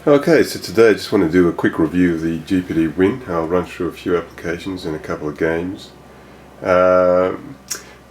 Okay, so today I just want to do a quick review of the GPD WIN. I'll run through a few applications and a couple of games.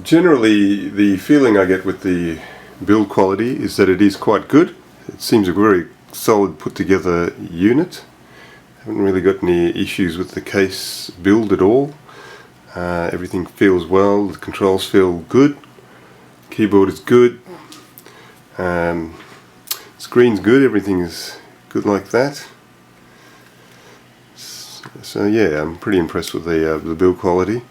Generally, the feeling I get with the build quality is that it is quite good. It seems a very solid put together unit. Haven't really got any issues with the case build at all. Everything feels well, the controls feel good, keyboard is good, screen's good, everything is good like that. So yeah, I'm pretty impressed with the build quality.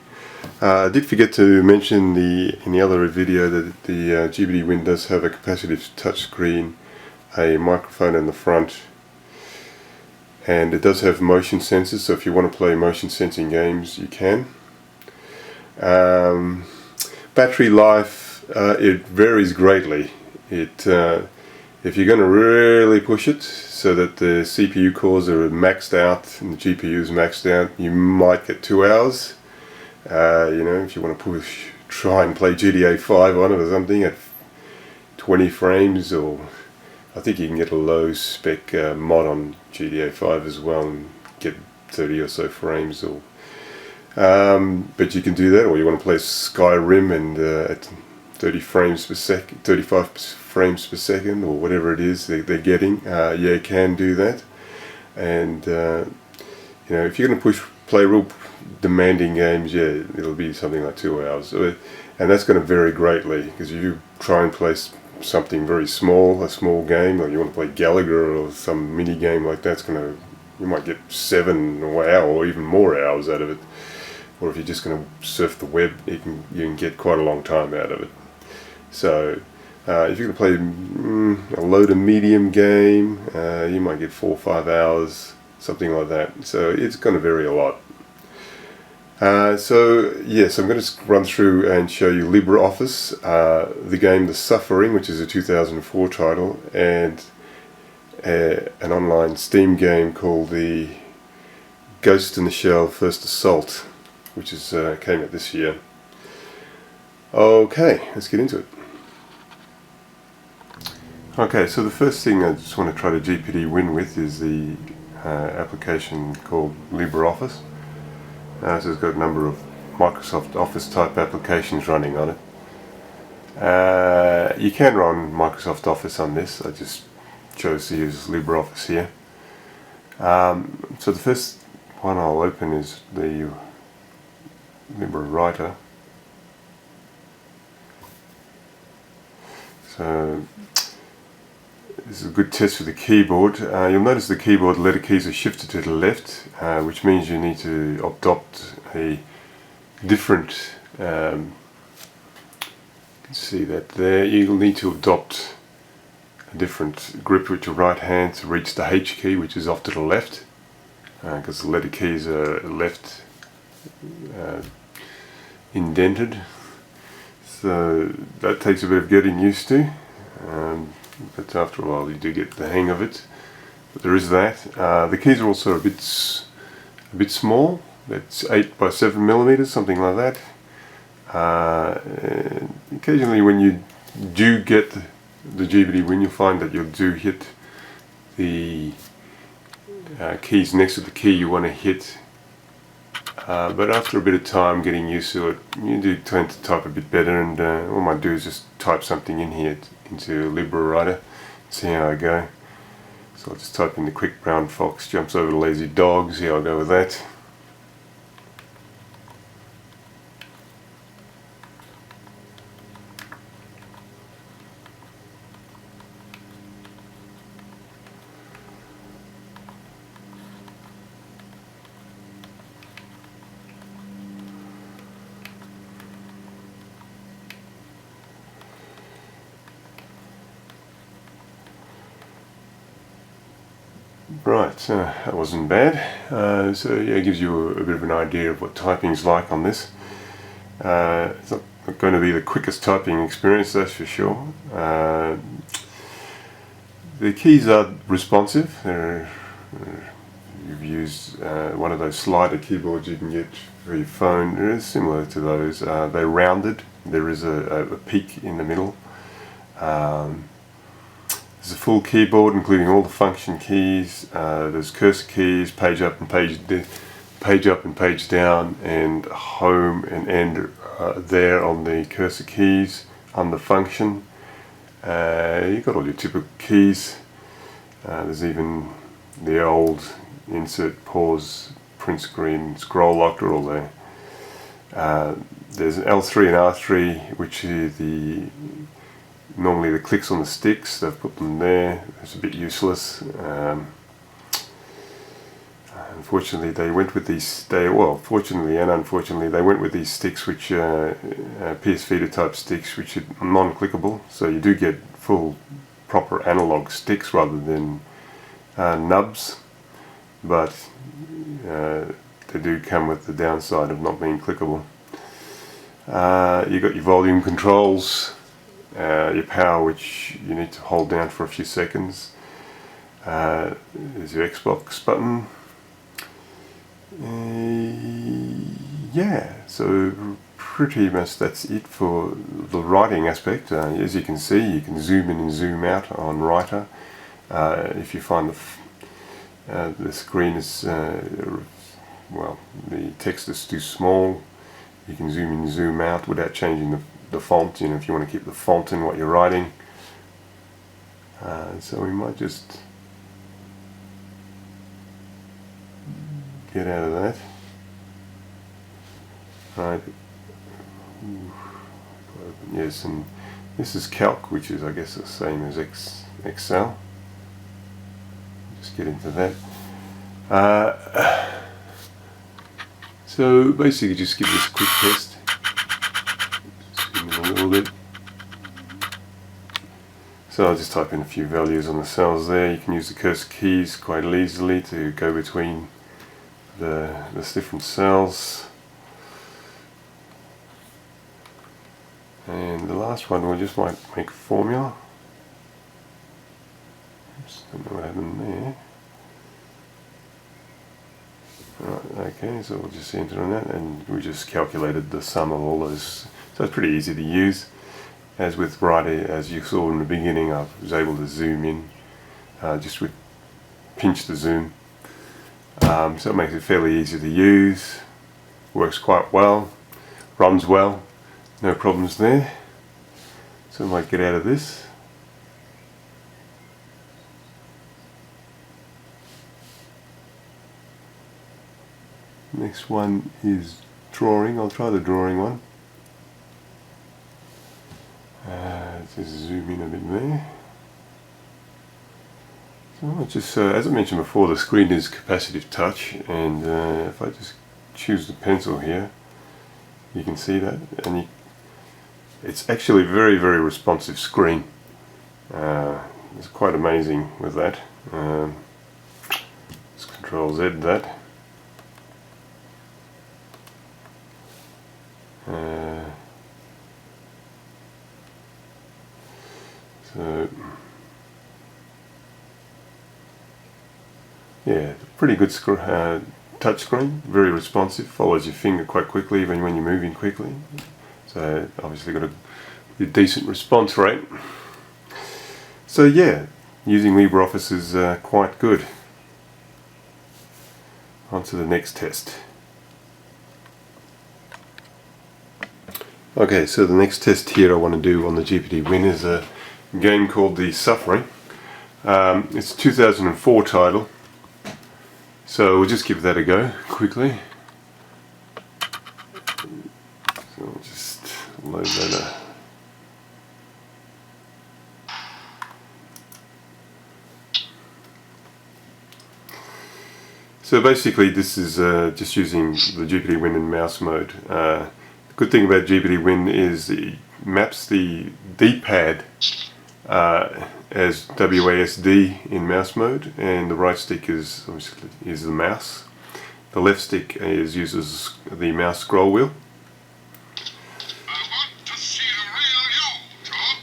I did forget to mention in the other video that the GPD WIN does have a capacitive touchscreen, a microphone in the front, and it does have motion sensors, so if you want to play motion sensing games you can. Battery life, it varies greatly. If you're going to really push it so that the CPU cores are maxed out and the GPU is maxed out, you might get 2 hours. If you want to try and play GTA 5 on it or something at 20 frames, or I think you can get a low spec mod on GTA 5 as well and get 30 or so frames, or but you can do that, or you want to play Skyrim and at 30 frames per second, 35 frames per second, or whatever it is they're getting, yeah, you can do that. And if you're going to play real demanding games, yeah, it'll be something like 2 hours, and that's going to vary greatly, because if you try and play something very small, a small game, or you want to play Gallagher or some mini game like that, you might get 7 hours or even more hours out of it. Or if you're just going to surf the web, you can get quite a long time out of it. So if you're going to play a low to medium game, you might get 4 or 5 hours, something like that. So it's going to vary a lot. So yes, I'm going to run through and show you LibreOffice, the game The Suffering, which is a 2004 title, and an online Steam game called the Ghost in the Shell First Assault, which came out this year. Okay, let's get into it. Okay, so the first thing I just want to try to GPD WIN with is the application called LibreOffice. So it's got a number of Microsoft Office type applications running on it. You can run Microsoft Office on this. I just chose to use LibreOffice here. So the first one I'll open is the LibreWriter. So this is a good test for the keyboard. You'll notice the keyboard letter keys are shifted to the left, which means you need to adopt a different, you can see that there, you'll need to adopt a different grip with your right hand to reach the H key, which is off to the left, because the letter keys are left indented. So that takes a bit of getting used to. But after a while you do get the hang of it. But there is that. The keys are also a bit small. That's 8 by 7 millimeters, something like that. Occasionally when you do get the GPD WIN, you'll find that you do hit the keys next to the key you want to hit. But after a bit of time getting used to it, you do tend to type a bit better, and all I might do is just type something in here into LibreWriter, see how I go. So I'll just type in the quick brown fox jumps over the lazy dog, see how I go with that. Right, that wasn't bad. So yeah, it gives you a bit of an idea of what typing's like on this. It's not going to be the quickest typing experience, that's for sure. The keys are responsive. You've used one of those slider keyboards you can get for your phone. They're similar to those. They're rounded. There is a peak in the middle. There's a full keyboard including all the function keys. There's cursor keys, page up and page down, and home and end there on the cursor keys on the function. You've got all your typical keys. There's even the old insert, pause, print screen, scroll lock are all there. There's an L3 and R3, which are normally the clicks on the sticks. They've put them there. It's a bit useless. Unfortunately, they went with these. Fortunately and unfortunately, they went with these sticks, which are PS Vita type sticks, which are non-clickable. So you do get full, proper analog sticks rather than nubs. But they do come with the downside of not being clickable. You've got your volume controls, your power, which you need to hold down for a few seconds. There's your Xbox button. Yeah, so pretty much that's it for the writing aspect. As you can see, you can zoom in and zoom out on writer. If you find the screen is, the text is too small, you can zoom in and zoom out without changing the font, if you want to keep the font in what you're writing. So we might just get out of that. Right. Yes, and this is Calc, which is, I guess, the same as Excel. Just get into that. So basically, just give this a quick test. Zoom in a little bit. So I'll just type in a few values on the cells there. You can use the cursor keys quite easily to go between the different cells. And the last one, we just might make a formula. Oops, don't know what happened there. Right, okay, so we'll just enter on that, and we just calculated the sum of all those. So it's pretty easy to use. As with writing, as you saw in the beginning, I was able to zoom in just with pinch to zoom. So it makes it fairly easy to use. Works quite well, runs well. No problems there. So I might get out of this. Next one is drawing. I'll try the drawing one. Just zoom in a bit there. So just as I mentioned before, the screen is capacitive touch, and if I just choose the pencil here, you can see that, and it's actually a very, very responsive screen. It's quite amazing with that. Let's Control Z that. So yeah, pretty good touch screen, very responsive, follows your finger quite quickly even when you're moving quickly. So obviously got a decent response rate. So yeah, using LibreOffice is quite good. On to the next test. Okay, so the next test here I want to do on the GPD WIN is a game called The Suffering. It's a 2004 title, so we'll just give that a go quickly. So we'll just load that up. So basically this is just using the GPD WIN in mouse mode. The good thing about GPD WIN is it maps the D-pad as WASD in mouse mode, and the right stick is obviously the mouse. The left stick uses the mouse scroll wheel.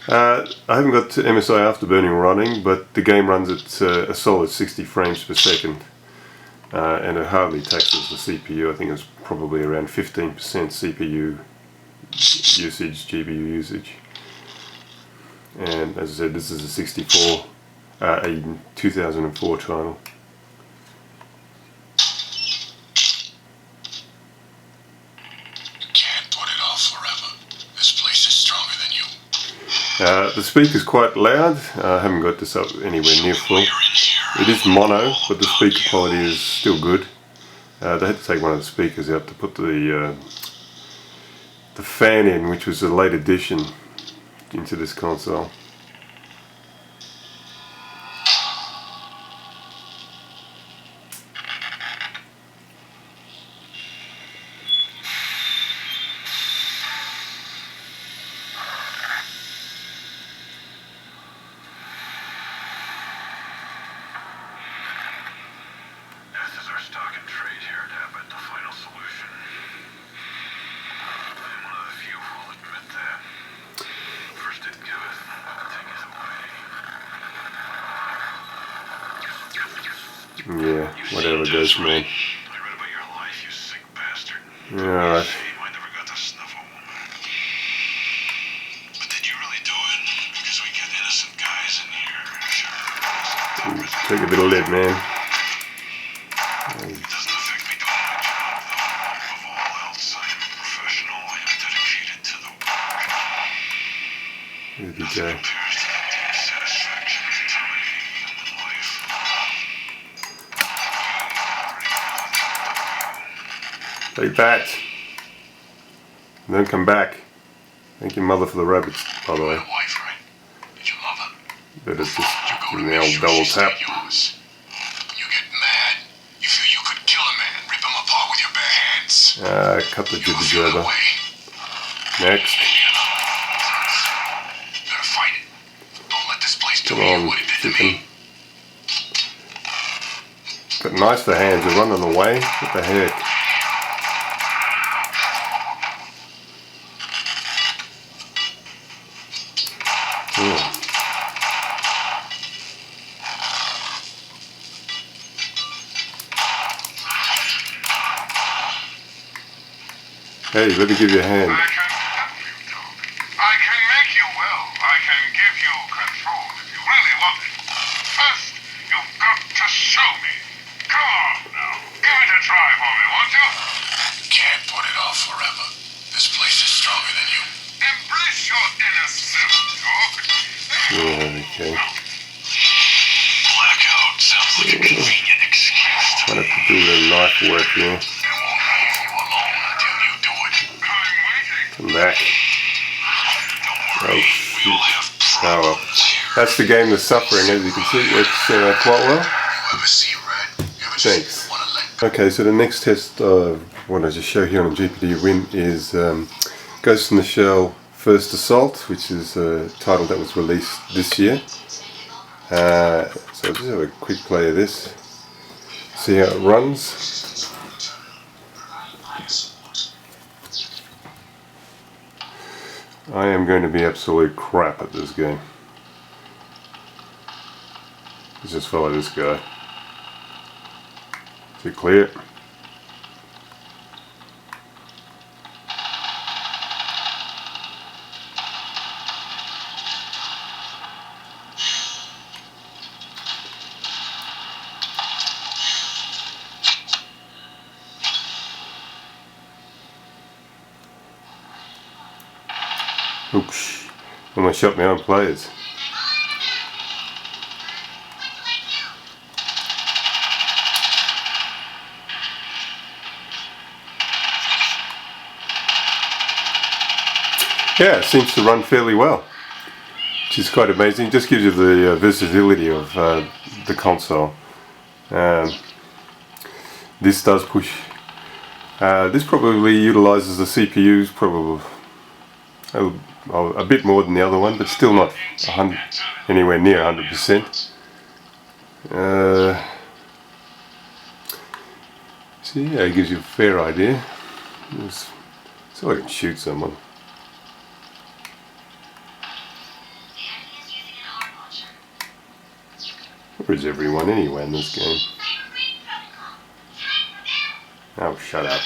I haven't got MSI Afterburning running, but the game runs at a solid 60 frames per second. And it hardly taxes the CPU. I think it's probably around 15% CPU usage, GPU usage. And as I said, this is a 64 a 2004 title. Can't put it off forever. This place is stronger than you. The speaker's quite loud. I haven't got this up anywhere near full. It is mono, but the speaker quality is still good. They had to take one of the speakers out to put the fan in, which was a late addition into this console. Yeah, whatever goes, man. I read about your life, you sick bastard. Alright. Shame I never got to snuff a woman. But did you really do it? Because we get innocent guys in here. Sure. Take a bit of lid, man. It doesn't affect me doing my job, though. Above all else, I am a professional. I am dedicated to the work. Here we go. Compares to the deep satisfaction of terminating human life. Hey, Pat. Don't come back. Thank your mother for the rabbits, by the way. Wife, right? Did you love her? But it's just You go to the make old sure double she's tap. not yours. You get mad. You feel you could kill a man, rip him apart with your bare hands. Cut the You jibber feel that jabber. way. Next. You gotta fight it. Don't let this place do Come to you on, what it did to chicken. me. But nice the hands are running away. What the heck? Yeah. Hey, let me give you a hand. I can help you, Toby. I can make you well. I can give you control if you really want it. First, you've got to show me. Come on now. Give it a try for me, won't you? Can't put it off forever. This place is stronger than you. Embrace your inner self, Doc. Yeah, okay. Blackout sounds like a convenient excuse to Might have to do a little knife work here. They won't leave you alone until you do it. I'm waiting. Come back. Don't worry. Oh, We'll have well. problems here. That's the game of suffering, as you can see. It's quite well. You ever see red? You ever Thanks. just want to let Okay, so the next test of what I just show here on GPD WIN is Ghost in the Shell First Assault, which is a title that was released this year. So I'll just have a quick play of this. See how it runs. I am going to be absolute crap at this game. Let's just follow this guy. Is it clear? Oops, almost shot my own players. Yeah, it seems to run fairly well, which is quite amazing. It just gives you the versatility of the console. This does push. This probably utilises the CPUs probably a bit more than the other one, but still not anywhere near 100%. So yeah, it gives you a fair idea. So I can shoot someone. Where is everyone anyway in this game? Oh, shut up.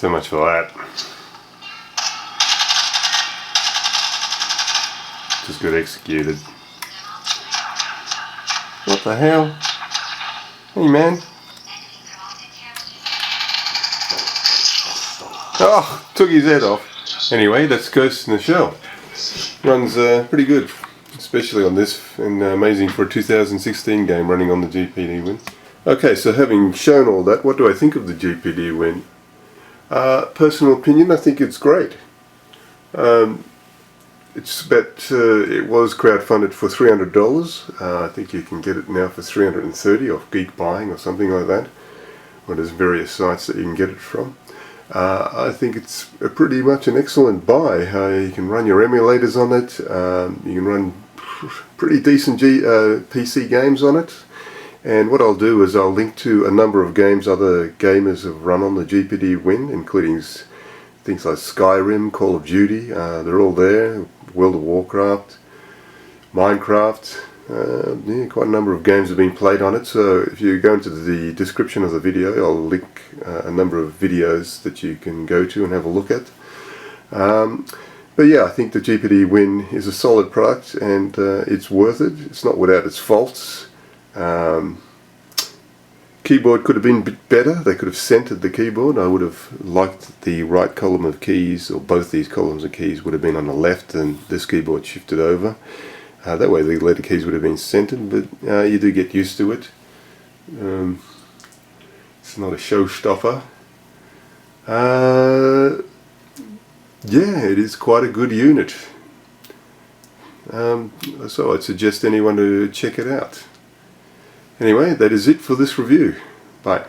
So much for that. Just got executed. What the hell? Hey man. Oh, took his head off. Anyway, that's Ghost in the Shell. Runs pretty good, especially on this, and amazing for a 2016 game running on the GPD WIN. Okay, so having shown all that, what do I think of the GPD WIN? Personal opinion, I think it's great. It's about, it was crowdfunded for $300. I think you can get it now for $330 off Geek Buying or something like that. Or there's various sites that you can get it from. I think it's pretty much an excellent buy. You can run your emulators on it. You can run pretty decent PC games on it. And what I'll do is I'll link to a number of games other gamers have run on the GPD WIN, including things like Skyrim, Call of Duty. They're all there. World of Warcraft, Minecraft. Yeah, quite a number of games have been played on it. So if you go into the description of the video, I'll link a number of videos that you can go to and have a look at. But yeah, I think the GPD WIN is a solid product, and it's worth it. It's not without its faults. Keyboard could have been a bit better. They could have centered the keyboard. I would have liked the right column of keys, or both these columns of keys would have been on the left and this keyboard shifted over. That way the letter keys would have been centered, but you do get used to it. It's not a showstopper. Yeah, it is quite a good unit. So I'd suggest anyone to check it out. Anyway, that is it for this review. Bye.